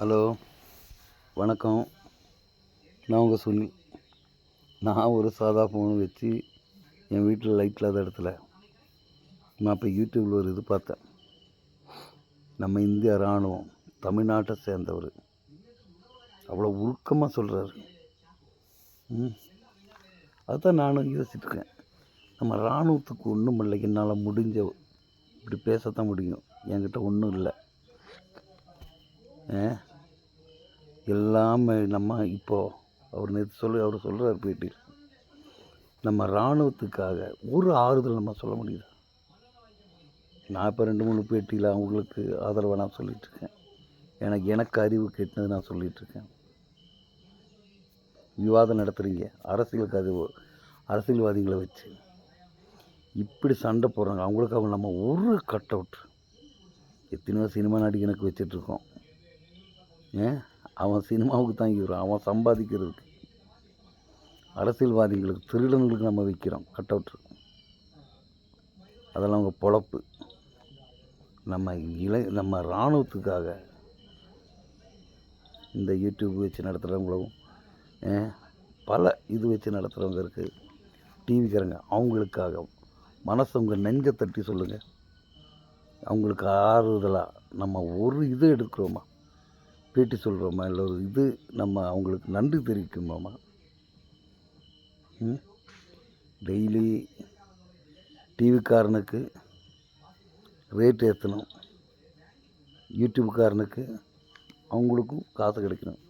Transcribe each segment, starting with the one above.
Hello, வணக்கம். நான் உங்கள் சுனில். நான் ஒரு சாதா ஃபோனு வச்சு என் வீட்டில் லைட் இல்லாத இடத்துல நான் இப்போ யூடியூப்பில் ஒரு இது பார்த்தேன். நம்ம இந்திய இராணுவம் தமிழ்நாட்டை சேர்ந்தவர் அவ்வளோ உருக்கமாக சொல்கிறாரு. அதுதான் நானும் யோசிச்சுட்ருக்கேன். நம்ம இராணுவத்துக்கு ஒன்றும் இல்லை, என்னால் முடிஞ்ச இப்படி பேசத்தான் முடியும். என்கிட்ட ஒன்றும் இல்லை. எல்லாமே நம்ம இப்போது அவர் சொல்கிறார் பேட்டியில், நம்ம இராணுவத்துக்காக ஒரு ஆறுதல் நம்ம சொல்ல முடியுது. நான் இப்போ 2-3 பேட்டியில் அவங்களுக்கு ஆதரவாக நான் சொல்லிகிட்ருக்கேன். எனக்கு அறிவு கேட்டது நான் சொல்லிகிட்ருக்கேன். விவாதம் நடத்துகிறீங்க, அரசியல்வாதிகளை வச்சு இப்படி சண்டை போடுறாங்க. அவங்களுக்காக நம்ம ஒரு கட் அவுட் எத்தனையோ சினிமா நடிகனுக்கு வச்சிட்ருக்கோம். அவன் சினிமாவுக்கு தான் இருக்கிறான், அவன் சம்பாதிக்கிறதுக்கு. அரசியல்வாதிகளுக்கு, திருடங்களுக்கு நம்ம வைக்கிறோம் கட் அவுட். அதெல்லாம் அவங்க பொழப்பு. நம்ம இராணுவத்துக்காக இந்த யூடியூப் வச்சு நடத்துகிறவங்களும் பல இது வச்சு நடத்துகிறவங்க இருக்குது, டிவிக்காரங்க. அவங்களுக்காக மனசை உங்கள் நெஞ்சை தட்டி சொல்லுங்கள். அவங்களுக்கு ஆறுதலாக நம்ம ஒரு இது எடுக்கிறோமா, பேட்டி சொல்கிறோமா, இல்லை ஒரு இது நம்ம அவங்களுக்கு நன்றி தெரிவிக்குமாமா. டெய்லி டிவிக்காரனுக்கு ரேட் ஏற்றணும், யூடியூப்காரனுக்கு அவங்களுக்கும் காசு கிடைக்கணும்.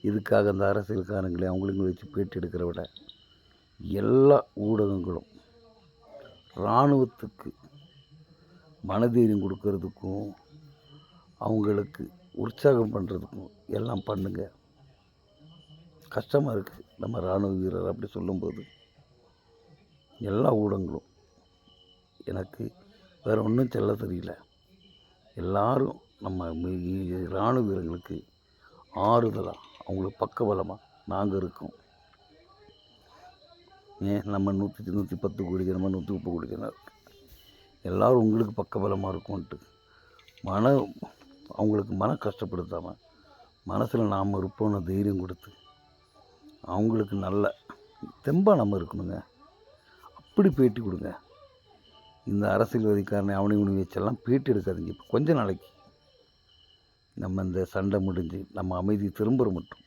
இதுக்காக அந்த அரசியல்காரங்களே அவங்களுக்கும் வச்சு பேட்டி எடுக்கிற விட எல்லா ஊடகங்களும் இராணுவத்துக்கு மனதைரியம் கொடுக்கறதுக்கும் அவங்களுக்கு உற்சாகம் பண்ணுறதுக்கும் எல்லாம் பண்ணுங்க. கஷ்டமாக இருக்குது நம்ம இராணுவ வீரர் அப்படி சொல்லும்போது. எல்லா ஊடகங்களும், எனக்கு வேறு ஒன்றும் சொல்ல தெரியல. எல்லோரும் நம்ம இராணுவ வீரர்களுக்கு ஆறுதலாக, அவங்களுக்கு பக்கபலமாக நாங்கள் இருக்கோம். நம்ம 110 கோடி ஜனமாக 130 கோடி ஜனம் இருக்குது. எல்லோரும் உங்களுக்கு பக்கபலமாக இருக்கும்ன்ட்டு அவங்களுக்கு கஷ்டப்படுத்தாமல் மனசில் நாம் இருப்போன்னு தைரியம் கொடுத்து அவங்களுக்கு நல்ல தெம்பாக நம்ம இருக்கணுங்க. அப்படி பேட்டி கொடுங்க. இந்த அரசியல்வாதிக்காரனை அவனை வச்செல்லாம் பேட்டி எடுக்காதீங்க. இப்போ கொஞ்ச நாளைக்கு நம்ம இந்த சண்டை முடிஞ்சு நம்ம அமைதி திரும்புகிற மட்டும்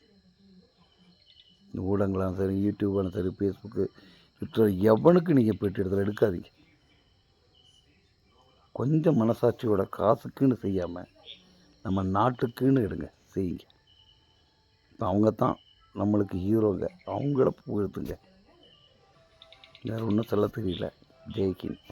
இந்த ஊடகங்களாலும் சரி, யூடியூபாலும் சரி, ஃபேஸ்புக்கு, ட்விட்டர், எவனுக்கு நீங்கள் பேட்டி எடுக்காதீங்க. கொஞ்சம் மனசாட்சியோட காசுக்குன்னு செய்யாமல் நம்ம நாட்டுக்குன்னு எடுங்க, செய்யுங்க. இப்போ அவங்க தான் நம்மளுக்கு ஹீரோங்க, அவங்கள புகழ்த்துங்க. வேறு ஒன்றும் சொல்ல தெரியல. ஜெய்ஹிந்த்.